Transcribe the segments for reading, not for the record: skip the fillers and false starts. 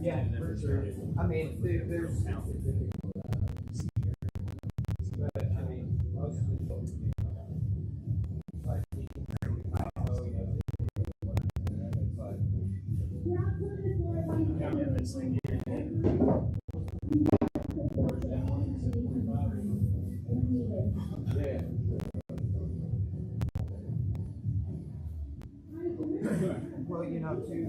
Yeah, for sure. I mean, there's. But I mean, most of the like yeah. Well, you know, too,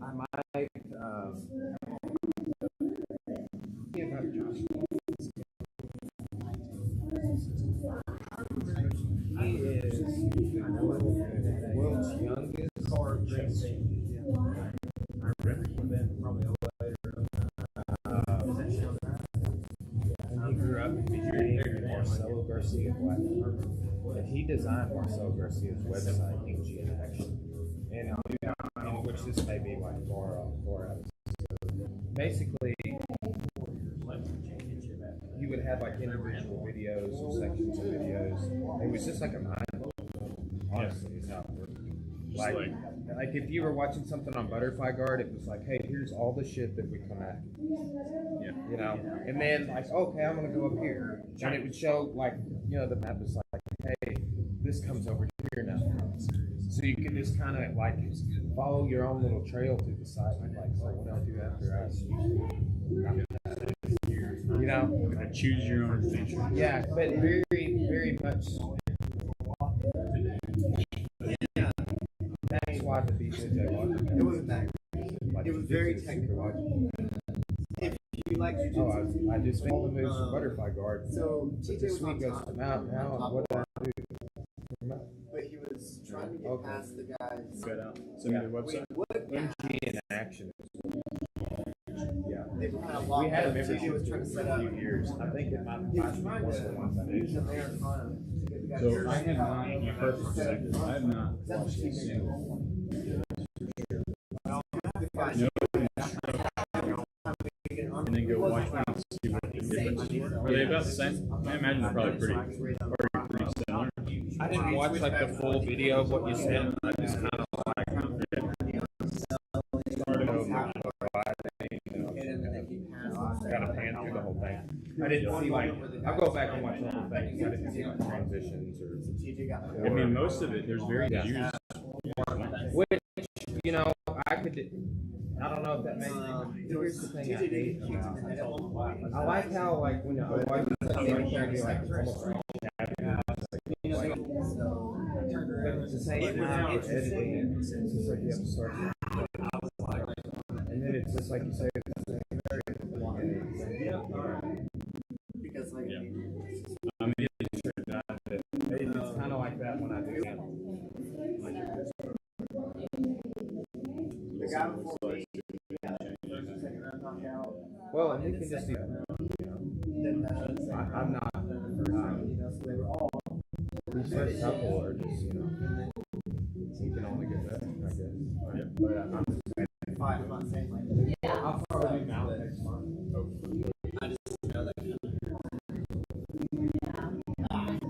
I might give up Josh. He is, I know, world's youngest car racing. I remember that probably later. And he grew up being Marcelo Garcia's wife. And he designed Marcelo Garcia's website, BJJ in Action. And which this may be like far out. Basically, he would have like individual videos or sections of videos. It was just like a mind blow. Honestly, is how it worked. Like if you were watching something on Butterfly Guard, it was like, hey, here's all the shit that we come at. Yeah. You know? And then like, okay, I'm gonna go up here. And it would show like, you know, the map is like, hey, this comes over here now. So you can just kind of like follow your own little trail through the site. Like, so what I'll do after you know, I choose your own adventure. Yeah, but very, very much. Yeah, that's why the BJJ was. It wasn't that. It was very technical. If you like Jitsu, I just all the moves from Butterfly Guard. So this week goes from out now. What do I do? But he was trying to get past the guys. Got out. Send me the website. MG in Action. Yeah, they were kind of locked. We had a up. membership was trying to set for a up. few years. I think it might be Use Americana. So I have not, first for a second, I have not watched a single one. And then go watch one and see what the differences were. Are they about the same? I imagine they're probably pretty similar. I didn't watch like the full video of what you said. I just kind of like started over kind of pan through the whole thing. I didn't see like I'll go back and watch the whole thing. I didn't see like transitions or. I mean, most of it there's very used. Which you know I could. I don't know if that makes. Here's the thing I hate about. I like how like when I watch something like almost like. But at the same time, it's editing. It's just like you have to start. And then it's just like you say. Because like, I mean, it's kind of like that when I do. the guy before me, Well, and you can just do that. I'm not. They were all. These first couple are just, you know, you can only get better, I guess. But I'm just saying. I'm not saying like. I'll probably be out next month. I just know that.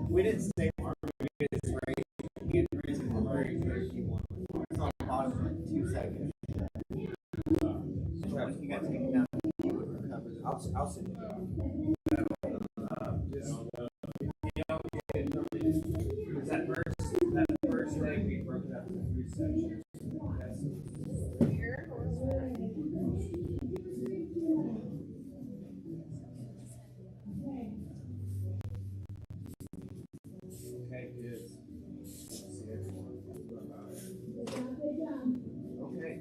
We didn't stay long. We just raised. He had risen from very first. He won. It's on the bottom in 2 seconds. You guys take it down. He would recover. I'll send it down. That first day we broke it up into 3 sections. Okay, good. Okay,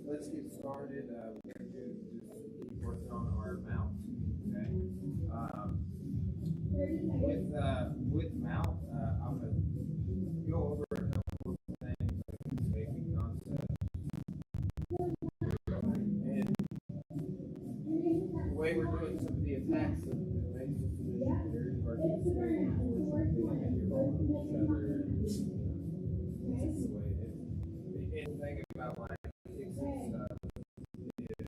let's get started. We're going to just keep working on our mount. Okay. With mount, I'm going to go over a couple of things like safety concepts. And the way we're doing some of the attacks, the basic position here is hard to explain. And you're rolling each other. This is the way it is. The thing about like kicks and stuff is,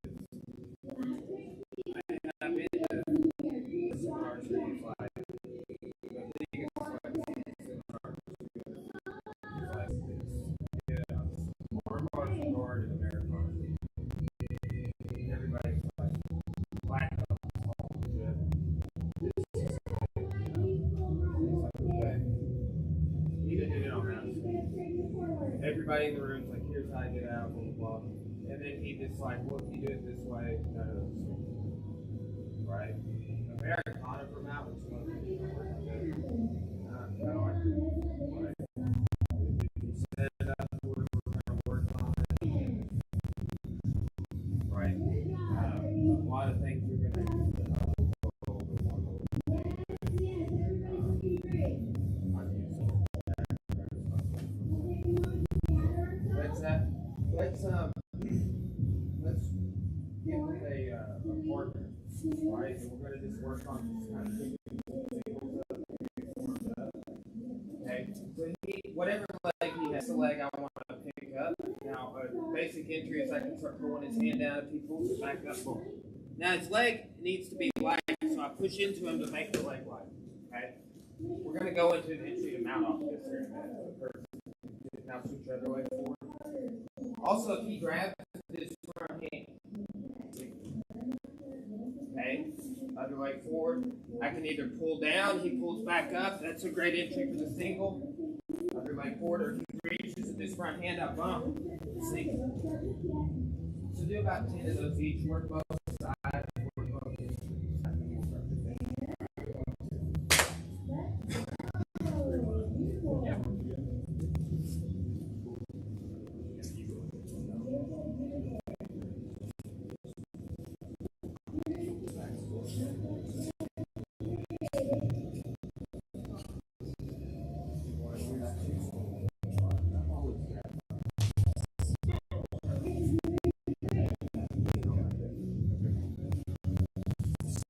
I've been to seminar trees like. everybody in the room's like, here's how I get out, blah, blah, blah. And then he just like, well, if you do it this way, none of those things. Right? Americana from out was one of the things that worked good. Right? If you set it up, we're going to work on it. Right? A lot of things you're going to have to help over one little thing. Let's get with a partner, right? And we're going to just work on just kind of picking singles up, forms up. Okay, so whatever leg he has, the leg I want to pick up. Now, a basic entry is I can start pulling his hand down if he pulls it back up. Boom. Now his leg needs to be light, so I push into him to make the leg light. Okay, we're going to go into an entry to mount off this here in a minute. Now switch your other leg forward. Also, if he grabs his front hand, okay, other leg forward, I can either pull down, he pulls back up, that's a great entry for the single, other leg forward, or he reaches with his front hand up, bump, single. So do about 10 of those each, work both sides, work both sides.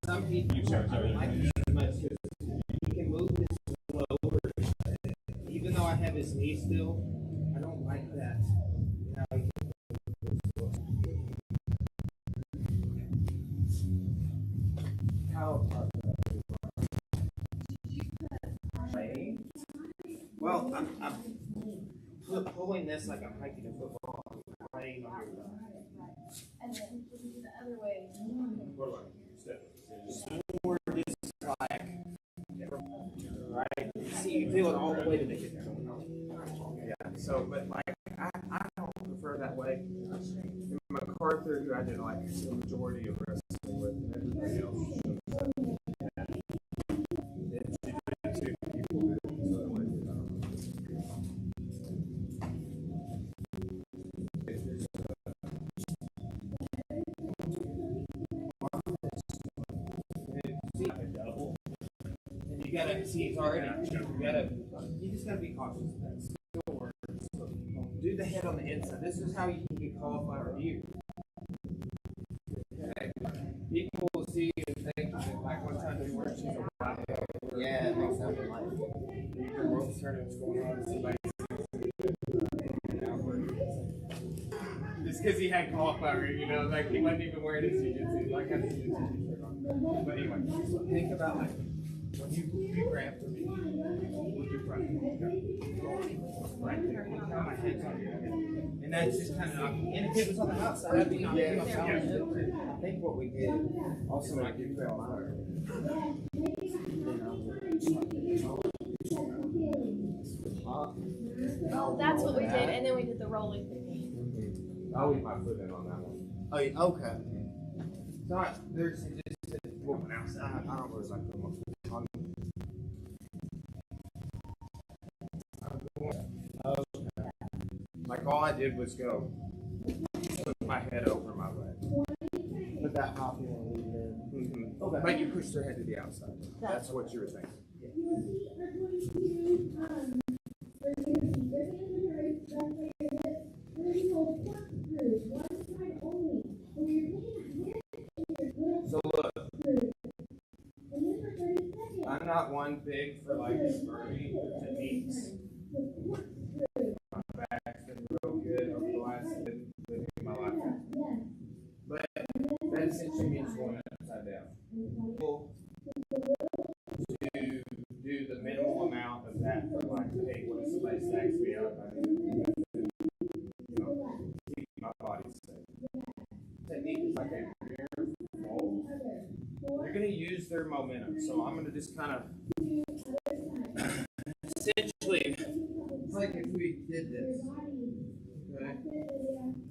Some people don't like it as much because he can move his lower. Even though I have his knee still, I don't like that. How he can move his How well, I'm pulling this like I'm hiking a football. I'm laying on your back. And then we'll do the other way. What about step? Or just like, right? See, you feel it all the way to the hip. Yeah. So, but like, I don't prefer that way. And MacArthur, who I did like the majority of wrestling with, and everybody else. Two people do it this other way. You gotta see it's already. You just gotta be cautious of that. Still works. Do the head on the inside. This is how you can get cauliflower ear. Okay. People will see you and think like one time they were she's a black belt. Yeah, it makes something like the world's turning, what's going on? Somebody just because he had cauliflower ear, you know, like he wasn't even wearing his jiu-jitsu. Like had his jiu-jitsu shirt on. But anyway, so think about like when you grab for me with your front hand, right there. Now my hand's on your head. And that's just kind of knocking. And if it was on the outside, I'd be knocking off. I think what we did also like you grab my heart. Well, that's what we did, and then we did the rolling thing. I'll leave my foot in on that one. oh, okay. Not there's just a woman outside. I don't really like them on. Like all I did was go put my head over my leg. Put that hop in and leave it in. Okay. But you pushed their head to the outside. That's what you were thinking. So look, I'm not one big for like spurting techniques. My back's been real good over the last living my life. But that essentially means going upside down. To do the minimal amount of that for like, hey, when somebody stacks me up, I need to keep my body safe. Technique is like a rear fold. They're going to use their momentum. So I'm going to just kind of essentially, it's like if we did this. Okay.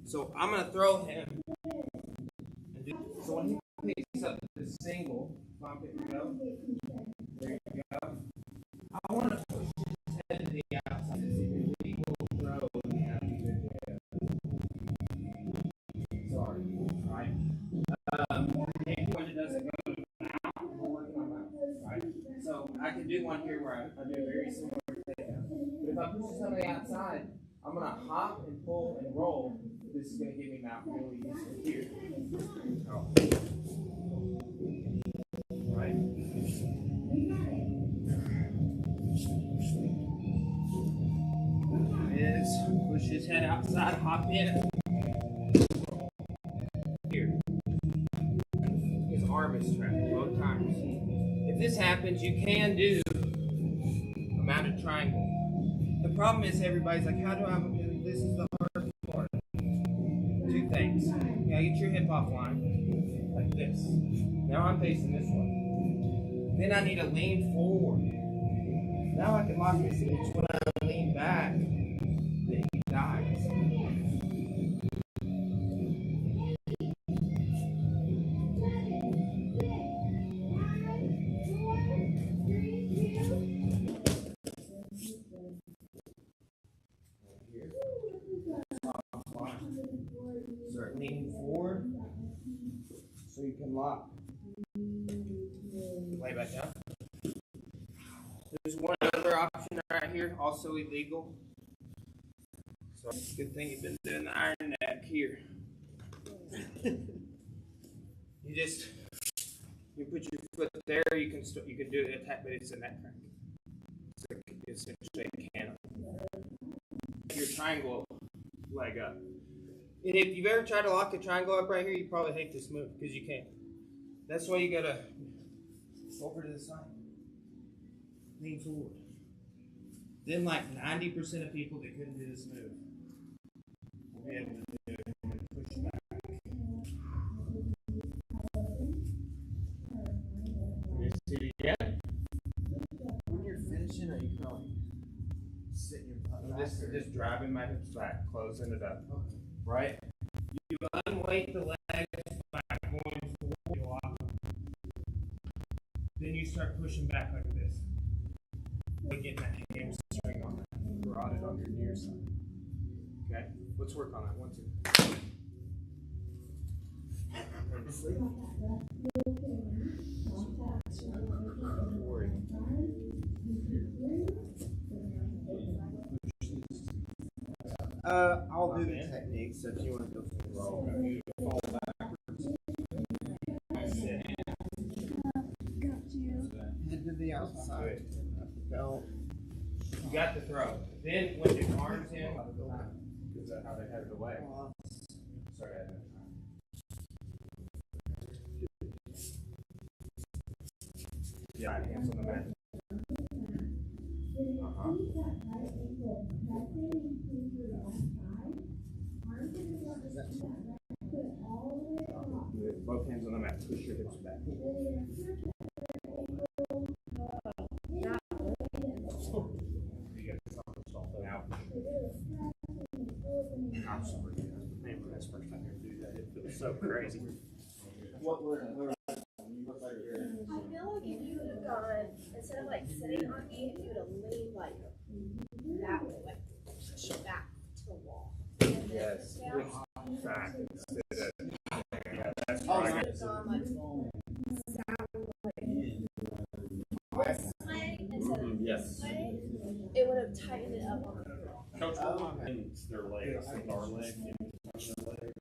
So I'm gonna throw him. So when he picks up the single, bump it, go. There you go. I want to push his head to the outside. This is a legal throw. Sorry. Right. When it doesn't go out, we're working on that. Right. So I can do one here where I do a very similar takedown. But if I push this on the outside, I'm gonna hop and pull and roll. This is gonna give me mount really useful here. Oh. Right. Push his head outside, hop in. Here. His arm is trapped both times. If this happens, you can do a mounted triangle. The problem is everybody's like, how do I do this? Is the hard part. Two things. You gotta get your hip offline, like this. Now I'm facing this way. Then I need to lean forward. Now I can lock this. It's when I lean back that he dies. Start leaning forward so you can lock. Lay back down. There's one other option right here, also illegal. So good thing you've been doing the iron neck here. You put your foot there. You can do the attack, but it's a neck crank. So it's essentially a cannon. Your triangle leg up. And if you've ever tried to lock a triangle up right here, you probably hate this move because you can't. That's why you gotta over to the side. Lean forward. Then like 90% of people that couldn't do this move will be able to do it and push back. When you're finishing, are you going sitting your butt back? Just driving my hips back, closing it up. Okay. Right? You unweight the legs back, going forward, you lock them. Then you start pushing back like this. Getting that hamstring on that, rotted on your near side. Okay? Let's work on that. 1, 2. And sleep. Don't worry. I'll do the technique, so if you want to go for the roll, you fall backwards. Head to the outside. Belt. You got the throw. Then when your arms in, is that how they had the leg? Sorry, I didn't. Yeah, hands on the mat. Both hands on the mat. Push your hips back. I'm sorry. Man, when that's the first time you do that, it feels so crazy. I feel like if you would have gone, instead of like sitting on me, if you would have leaned like that way, like push it back to the wall. Yes. Fact. That's right. It would have gone like this way instead of this way. It would have tightened it up on the girl. Coach, what means their legs, our leg, their leg.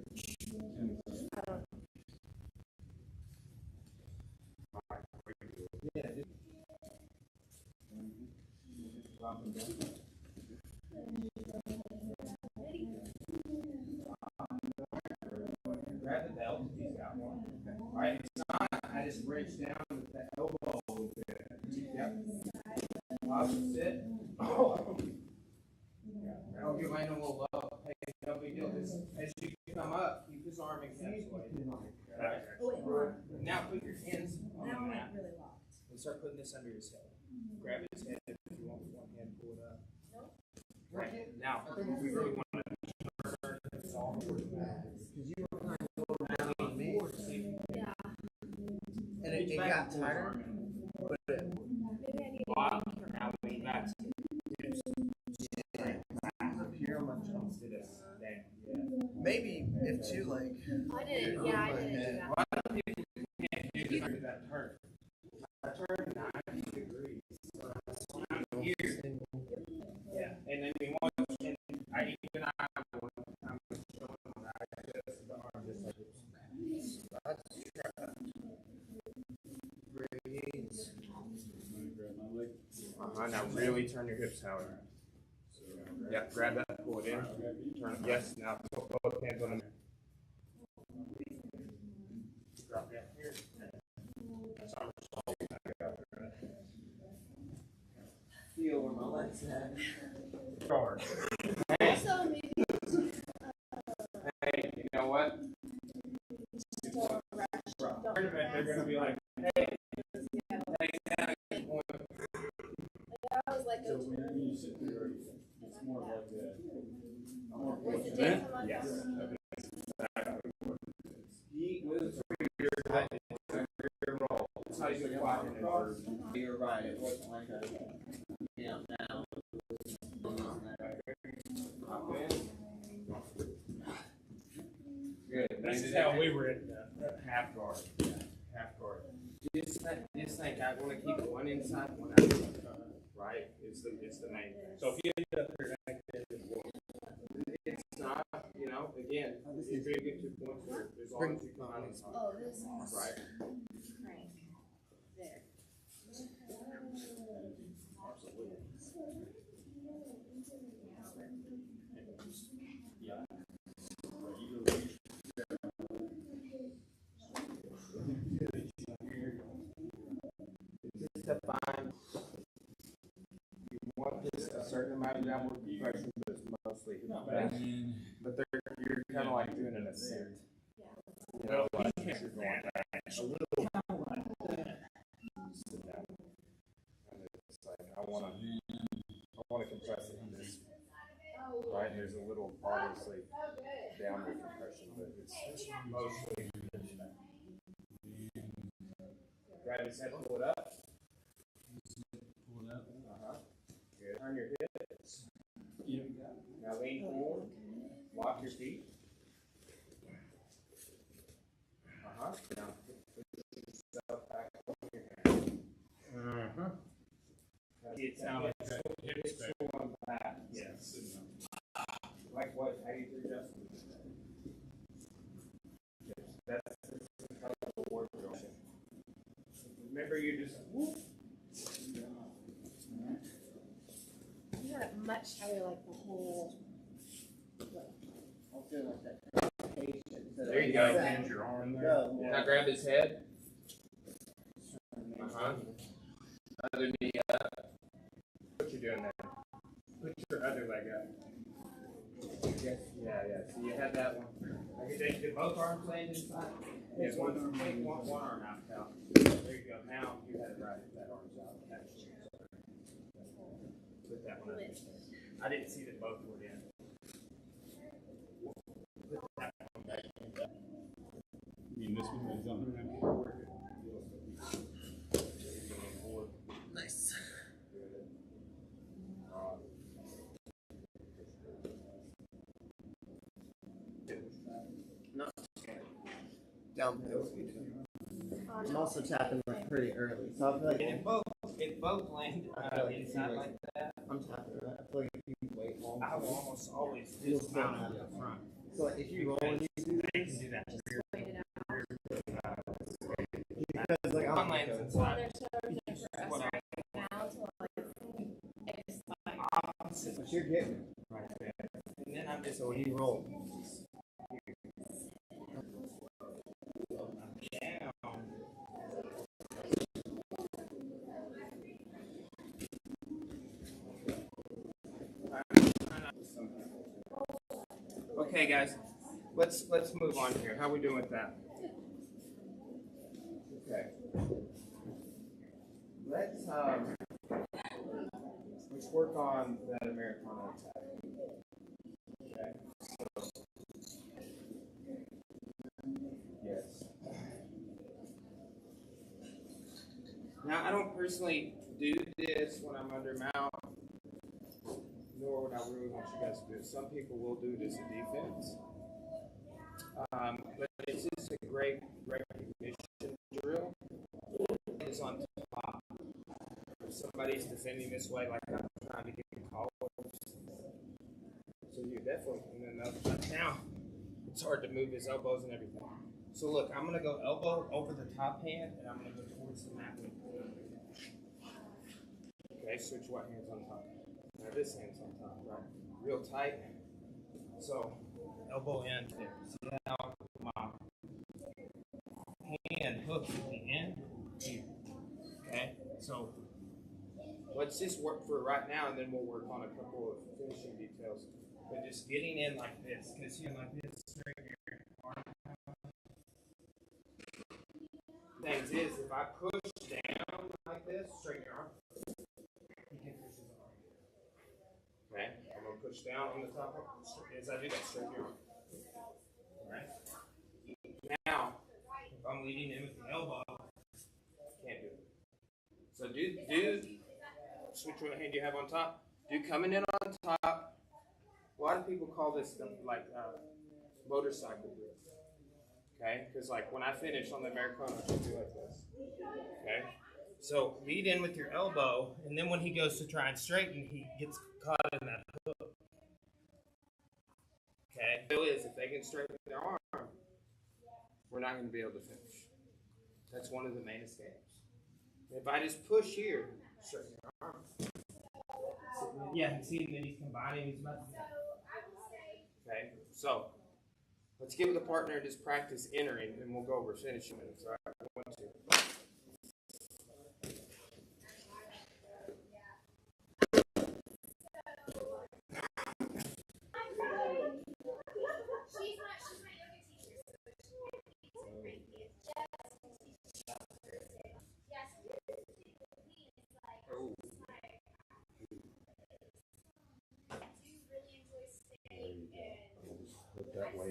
Grab the belt if he's got one. Alright, it's not. I just reach down with the elbow a little bit. Yep. Opposite. Oh. I'll give mine a little low. Hey, no big deal. As you come up, keep his arm encapsulated. Right. Now put your hands on the mat and start putting this under his head. Grab his head if you want with one hand, pull it up. Right. Now, we really want to you were kind of going down on me. Yeah. And it got tighter. But Maybe I need now lean back. Up here on my jumps to this. Maybe if too like. I didn't. Yeah, I didn't do that. A lot of people can't do that turn. I turned 90 degrees. Here. Yeah, and then we want, and I even I one time was showing on that, I just the arm just like this. Now really turn your hips, Howard. Yeah, grab that, pull it in, turn it. Yes, now put both hands on the. Drop down here. That's our feel where my legs at. Guard. Hey. Also, maybe. Hey, you know what? They're going to be like, hey, I was like, So when you sit there, it's more like that. was it Jason like yes. that? He was your roll. That's how you walk in across. You're right. It wasn't like a down. Good. This is how we were in half guard. Half guard. Just think, I want to keep one inside, one out. Right? It's the main thing. So if you end up here, It's not, you know, again, you're going to get to points where as long as you come out inside. Oh, this is Right? crank. There. Just to find, you want this a certain amount of downward compression, but it's mostly hip back. But you're kind of like doing an ascent. You know, like you're going back a little. Sit down. And it's like, I want to compress it in this. Right? And there's a little, obviously, downward compression, but it's mostly. Grab his head, pull it up. Good. Turn your hips. Now lean forward. Lock your feet. Now put yourself back on your hand. It sounds like hips going back. Yes. Like what? How do you do Justin? That's how the word goes. Remember, you just whoop. You got it much tighter, like the whole. I'll feel like that. There you go. Bend your arm there. Now grab his head. Other knee up. What you doing there? Put your other leg up. Yes. Yeah. So you had that one. Okay, did both arms land inside? Yes. One arm out, pal. There you go. Now you had it right. That arm's out. Put that one up. I didn't see that both were in. Put that one back in. You miss me when something Nice. No. Downhill. I'm also tapping like pretty early, so I feel like And if both land inside like that, I'm tapping. I feel like if you wait long, I will almost always You'll dismount still up have front. so like if you roll and you do They this, can do that. Wait it out. because like One lands Well, inside. there's so much for us What right now to like, it's like, Opposite but you're getting it. right there. And then I'm just So when you roll, down. Okay, guys, let's move on here. How are we doing with that? Okay. Let's work on that Americana attack. Okay. So personally do this when I'm under mount, nor would I really want you guys to do it. Some people will do this in defense. But it's just a great recognition drill. It's on top. If somebody's defending this way, like I'm trying to get calls. So you definitely, and then now it's hard to move his elbows and everything. So look, I'm going to go elbow over the top hand, and I'm going to go towards the mat. Okay, switch what hand's on top. Now this hand's on top, right? Real tight. So elbow in there. See how my hand hooks at the end here. Okay, so let's just work for right now, and then we'll work on a couple of finishing details. But just getting in like this, because you're like this, straight your arm. Things is, if I push down like this, straighten your arm, you can push his arm. Okay, I'm going to push down on the top. As I do that, straighten your arm. Alright? Now, if I'm leading in with the elbow, can't do it. So do switch what hand you have on top. Do coming in on top. A lot of people call this like motorcycle grip. Okay, because like when I finish on the Americana, I do like this. Okay, so lead in with your elbow, and then when he goes to try and straighten, he gets caught in that hook. Okay, so if they can straighten their arm, we're not going to be able to finish. That's one of the main escapes. If I just push here, straighten your arm. Yeah, see, then he's combining his muscles. Okay, so let's get with a partner and just practice entering, and we'll go over finishing minutes. All right, 1, 2. That way.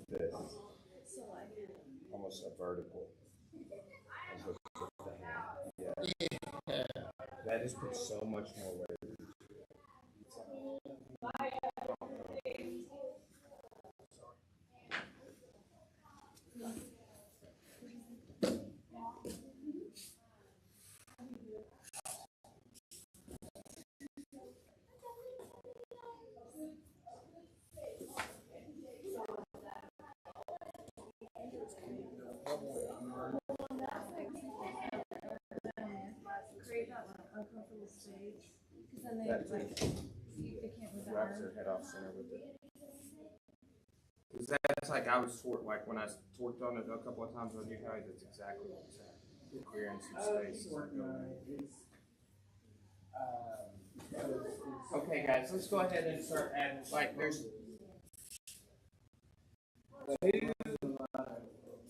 This almost a vertical. Yeah. That just puts so much more weight. Create that uncomfortable space, because then they That's like they can't move their Wraps arm. their head off center with it. That's like I was like when I worked on it a couple of times on you guys, that's exactly what it's at. You're clearing some space. Okay, guys, let's go ahead and start adding. Like, there's 2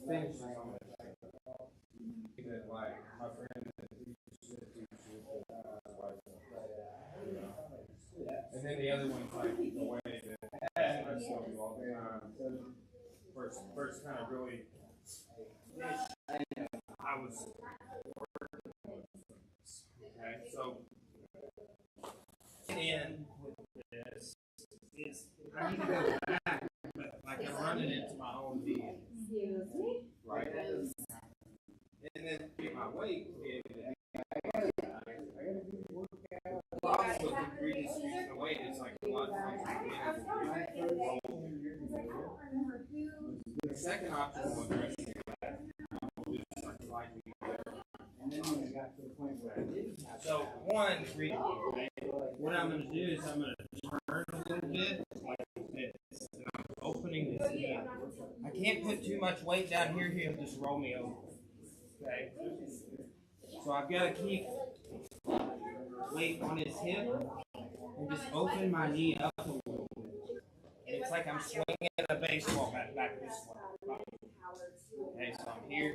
finishes on this. Like my friend And then the other one's like the way that I show you all the time. First kind of really, I was working with this. Okay, so, and with this is, I need to go back, but like I'm running into my own knee. Right? And then get my weight to be able to also decrease the weight is like a lot of the second option will address that. So one, what I'm going to do is I'm going to turn a little bit I can't put too much weight down here. He'll just roll me over. Okay. So I've got to keep weight on his hip and just open my knee up a little bit. It's like I'm swinging a baseball back this way. Okay, so I'm here.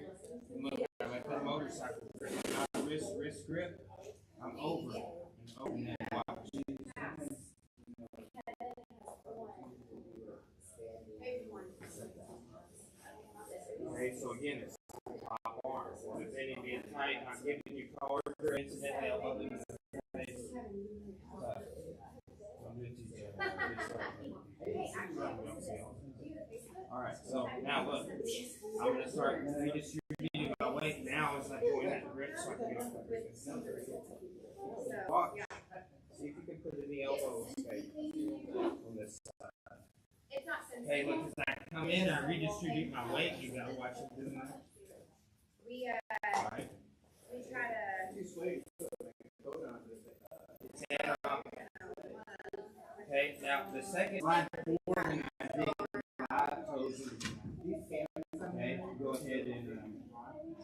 I like that motorcycle grip. Not wrist grip. I'm over it. And then watch. Okay, so again, it's top arm. If any being tight, I'm giving you cards or incidentally elbow in the face. Alright, so now look. I'm going to start redistributing my weight. Now it's like going that grip so I can get up there. Watch. See if you can put it in the elbow space on this side. Okay, look, as I come in, I redistribute my weight. You gotta watch it do that. We try to. Okay, now the second line forward, and I think 5 toes. Okay, go ahead and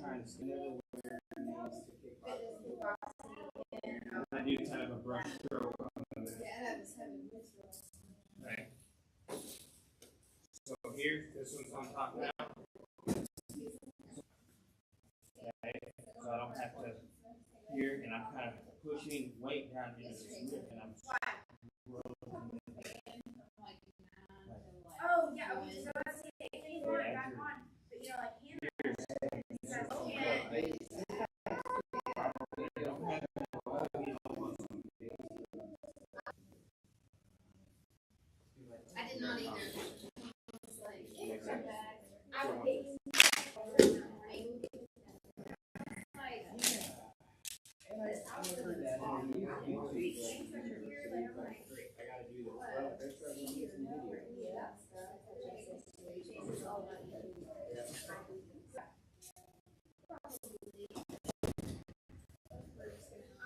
try and spin everywhere. I do kind of a brush stroke on this. Okay. So here, this one's on top now. Okay, so I don't have to here, and I'm kind of pushing weight down into this grip, and I'm Oh yeah, okay. So I see it. You want it back on, but you know, like hand. Okay. I did not either.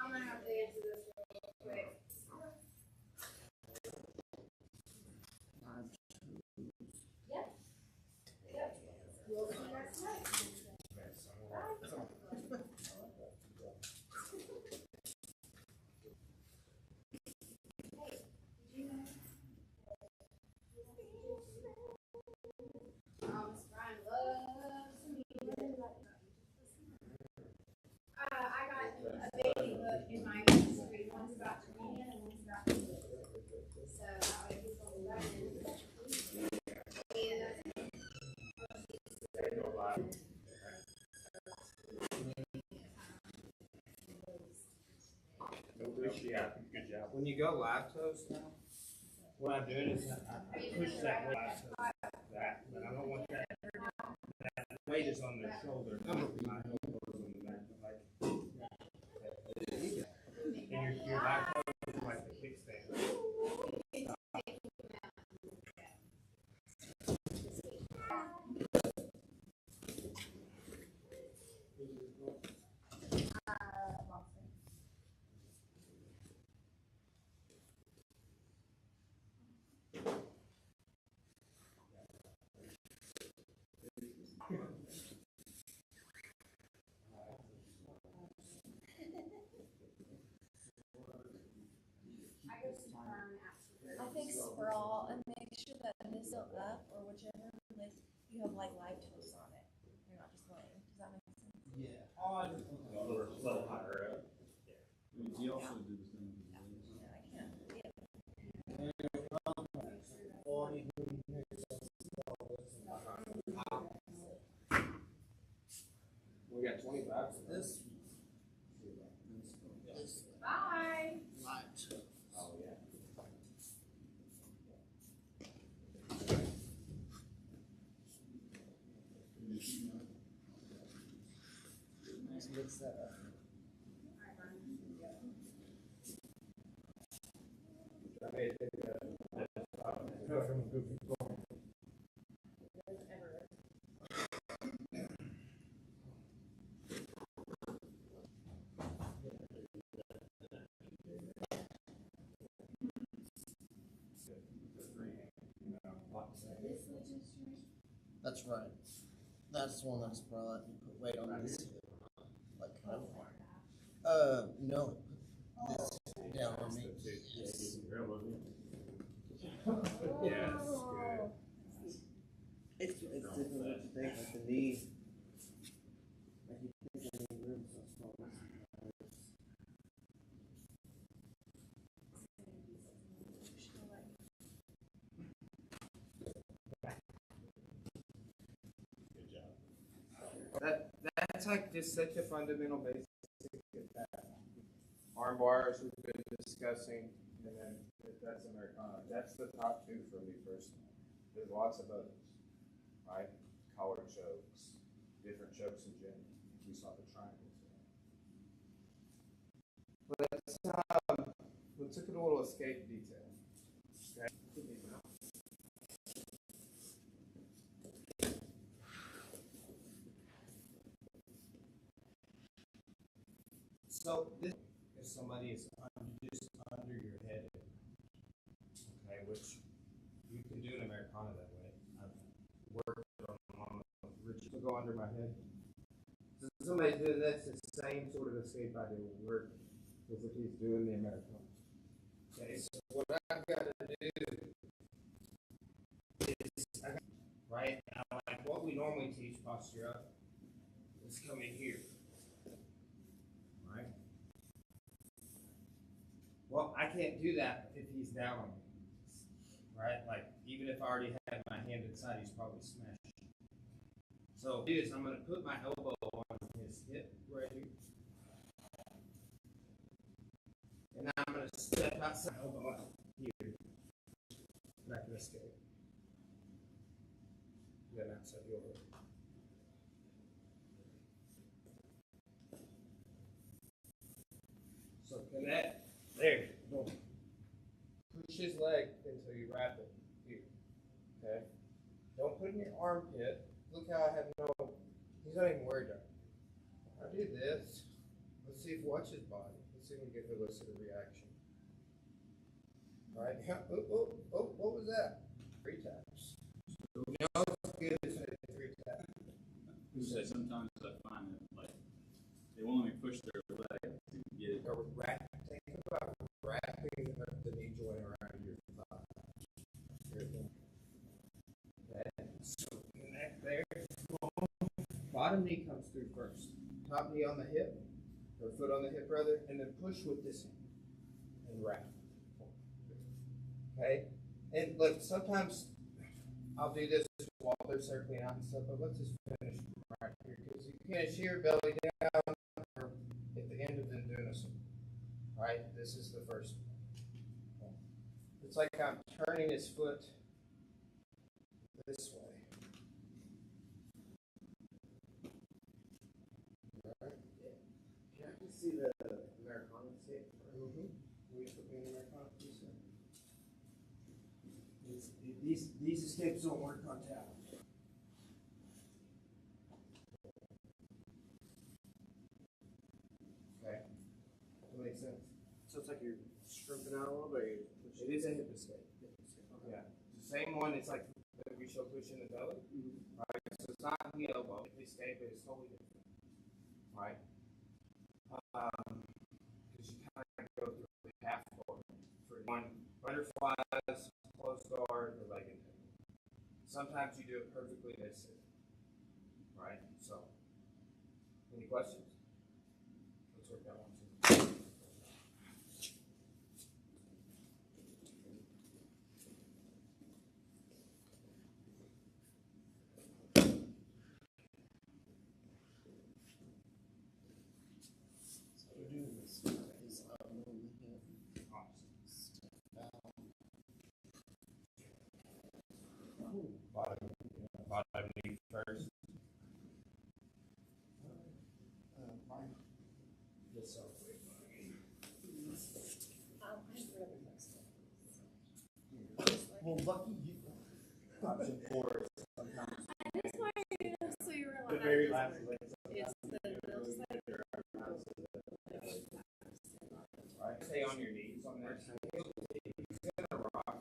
I'm gonna have to answer this real quick. We'll see you guys tonight. Brian loves me. I got a baby book in my history. One's about Korean and one's about English. So I would just go running. Yeah, good job. When you go live toes now, what I'm doing is I push that weight that, but I don't want that. That weight is on their shoulder. My elbow is on the back. And your live toes is like the kickstand. I think sprawl and make sure that this is up or whichever lift you have like live toes on it. You're not just laying. Does that make sense? Yeah. On a little higher up. Yeah. You also do the same. Yeah, I can't. Yeah. We got 25 for this. Bye. Oh, yeah. Nice good setup. That's right. That's the one that's brought. You put weight on this hip. Like, no. Put this down on me. Yes. Yes, good. It's different what you think, like the knee. Like you think the knee room so small. That's like just such a fundamental basic of that. Arm bars we've been discussing, and then that's Americana. That's the top two for me personally. There's lots of others, right? Collar chokes, different chokes in gym. We saw the triangles. Let's look at a little escape detail. Okay. So this, if somebody is just under your head, okay, which you can do in Americana that way. I've worked on Richard to go under my head. So somebody's doing this, it's the same sort of escape I do work as if he's doing the Americana. Okay, so what I've got to do is, right, now, like what we normally teach posture up is come in here. Right? Well, I can't do that if he's down on me. Right? Like, even if I already had my hand inside, he's probably smashed. So, what I do is I'm going to put my elbow on his hip right here. And I'm going to step outside my elbow out here. Not going to escape. Then outside the elbow. So connect. There. Boom. Push his leg until you wrap it here. Okay? Don't put it in your armpit. Look how I have no. He's not even worried about it. I do this. Let's see if watch his body. Let's see if we can get a holistic reaction. Alright. Oh, what was that? 3 taps. So we know it's good as 3 taps. You say sometimes I find that like they won't let me push their leg to get it. Or think about wrapping the knee joint around your thigh. Okay. So connect there. Bottom knee comes through first. Top knee on the hip, or foot on the hip rather, and then push with this hand and wrap. Okay? And look, sometimes I'll do this while they're circling out and stuff, but let's just finish right here because you can't shear belly down or at the end of them doing this. Right? This is the first one. It's like I'm turning his foot this way. Right? Can I just see the Americana escape? Mm-hmm. Will you put me in Americana, please, sir? These escapes don't work on tap. Okay. That makes sense. So it's like you're stripping out a little bit. It is a hip escape. Yeah. The same one, it's like that we show push in the belly. Mm-hmm. Right? So it's not the elbow. The escape is totally different. Right? Because you kind of go through half forward for one butterflies, close guard, or leg and hip. Sometimes you do it perfectly this way. Right? So, any questions? Let's work that one too. Bottom knee first. This off. Well, lucky you. Option 4 is sometimes. I just wanted you to know so you The realize very last leg. it's they'll just like Right? Stay on your knees on that. He's gonna rock.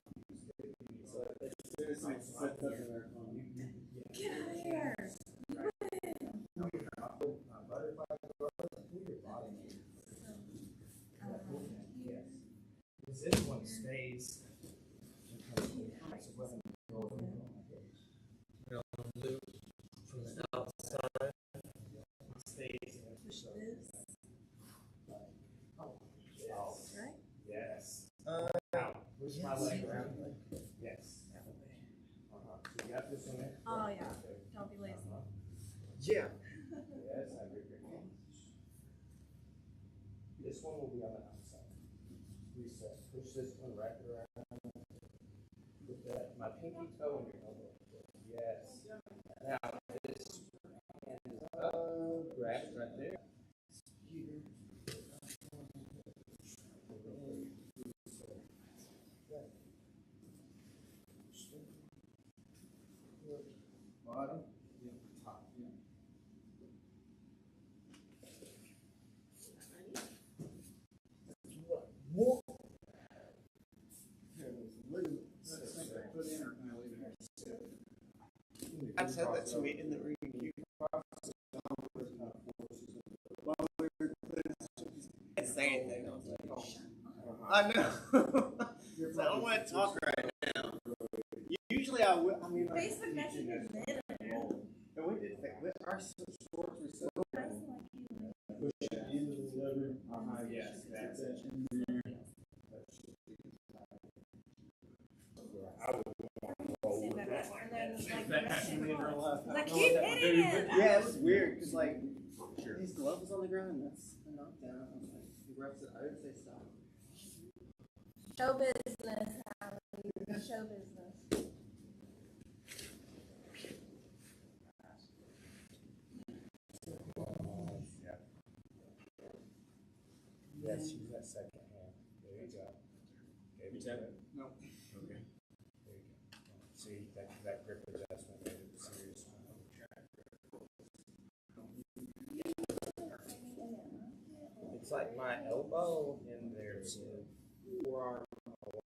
So as soon as it's Get out of here. Because this one stays. From the outside, stays. Push this. Right? Yes. Now, push my leg around. Yes. So you got this one there? Oh, yeah. Don't be lazy. Yeah. Yes, I agree. This one will be on the outside. Reset. Push this one, wrap it around. Put that, my pinky toe in your elbow. Yes. Now, this hand is up. Grab it right there. Bottom, top. I said that to me in the review process. While we were didn't say anything. I was like, oh. I know. So I don't want to talk right now. Usually I would. I mean, Facebook Messenger is better. and we did think our sports were so. Yes, that's it. Like, keep hitting it. Yeah, it was weird because like his glove was on the ground and that's a knockdown. I was like, he reps it. I would say stop. Show business, Allie. Show business. Yes, use that second hand. There you go. Okay, You tap it? No. Okay. There you go. See, that grip adjustment made it a serious one. It's like my elbow and there's a forearm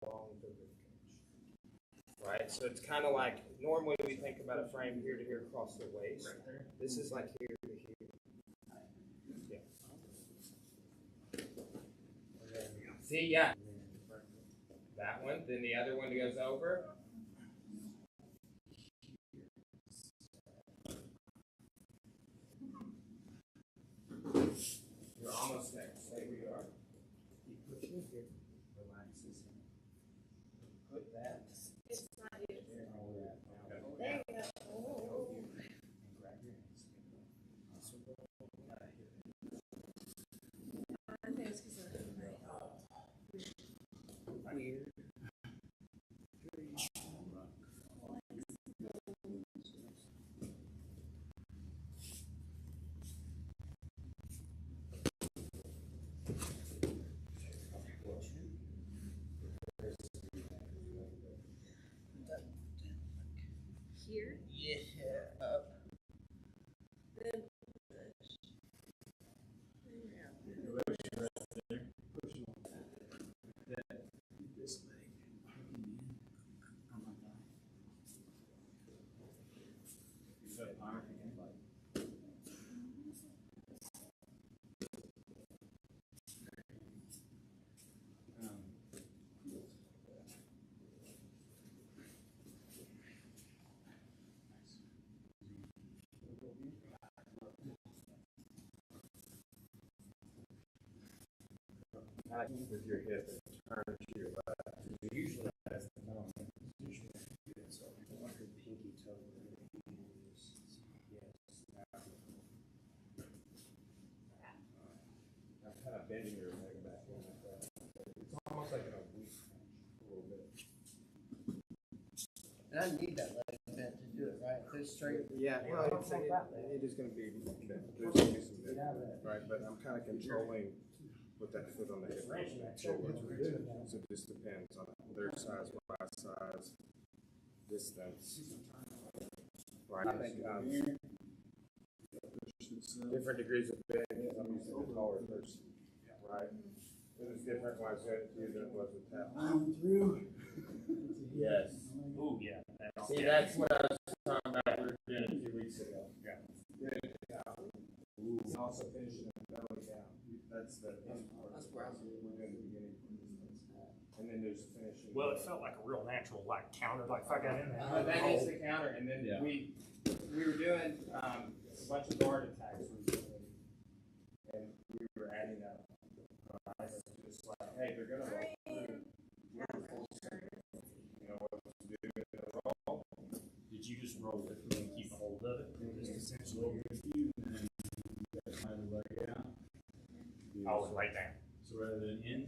along the ribcage. Right? So it's kind of like, normally we think about a frame here to here across the waist. This is like here to here. Yeah. See, yeah. That one, then the other one goes over. You're almost there. Stay where you are. Keep pushing here. Relax this hand. Put that. It's not you. There There you go. Oh. and grab your hands. This will go. I think it's because of Weird. here. Yeah. Then With your hip and turn to your left. Usually that's the normal. Usually so like your pinky toe. Yes. I'm kind of bending your leg back in like that. It's almost like an oblique a little bit. And I need that leg bent to do it right. If it's straight. Yeah, well, it is going to be there's going to be some bend, right? But I'm kind of controlling with that foot on the hip. So it just depends on their size, my size, distance. Right. I think different degrees of bend. I'm using the taller person. Right. It was different when I was going to do than it was with that. I'm through. Yes. Oh, yeah. See, that's what I was talking about. We were doing a few weeks ago. Yeah. And also finishing the belly down. That's the end part. That's where I was. We're doing the beginning. And then there's the finishing. Well, it felt like a real natural, like counter, like if I got in there. That is the counter, and then Yeah. we were doing a bunch of guard attacks recently, and we were adding that. Just like, hey, they're gonna roll through. You know what to do in the roll. Did you just roll with me and keep a hold of it? Just essentially. Oh, right down. So rather than in,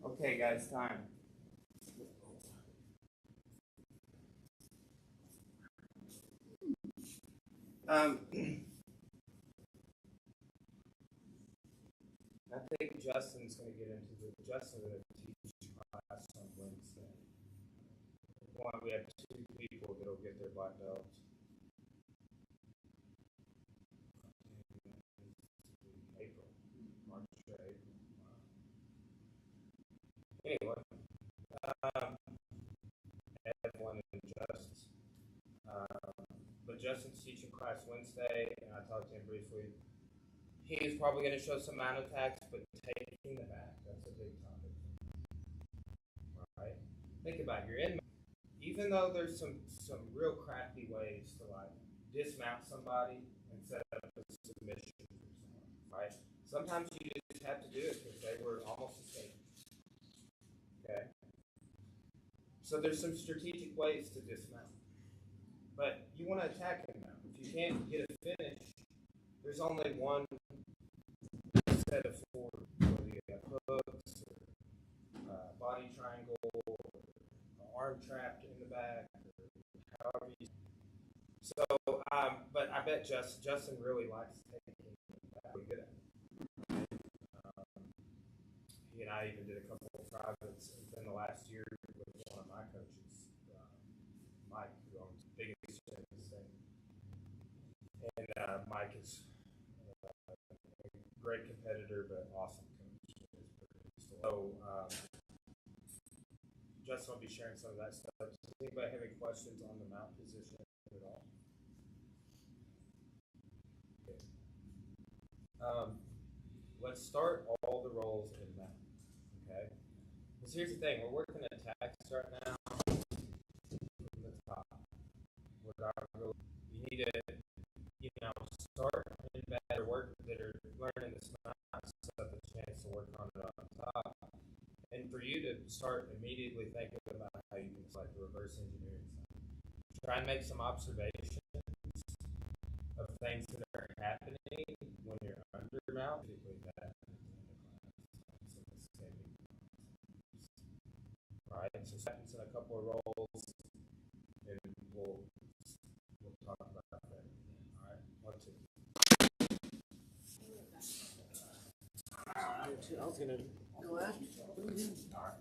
Okay, guys, time. I think Justin's going to get into the Justin's going to teach class on Wednesday. We have 2 people that'll get their black belts. April, March or April. Anyway, Evelyn and Justin. But Justin's teaching class Wednesday, and I talked to him briefly. He is probably going to show some mount attacks, but taking the back, that's a big topic. Right? Think about it. You're in, even though there's some real crafty ways to like dismount somebody and set up a submission for someone, right? Sometimes you just have to do it because they were almost escaping. Okay? So there's some strategic ways to dismount. But you want to attack him now. If you can't get a finish, there's only one set of 4, whether you have hooks, or body triangle, or arm trapped in the back, or however you. So, but I bet Justin really likes taking that. Really good at it. He and I even did a couple of privates within the last year with one of my coaches, Mike, who owns the biggest gym in the state. And Mike is a great competitor, but awesome coach. So, Justin will be sharing some of that stuff. Does anybody have any questions on the mount position at all? Okay. Let's start all the rolls in mount. Okay? Because here's the thing, we're working attacks right now from the top. You need to, start in better work that are learning this mount, so have a chance to work on it on top. And for you to start immediately thinking about how you can like reverse engineering stuff. Try and make some observations of things that are happening when you're under mount, particularly that. Right, so this happens in a couple of rolls, and we'll talk about that. All right, 1, 2. I was gonna go after. All right.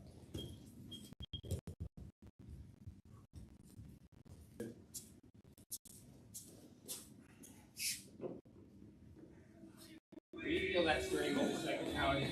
Do you feel that string on the second how it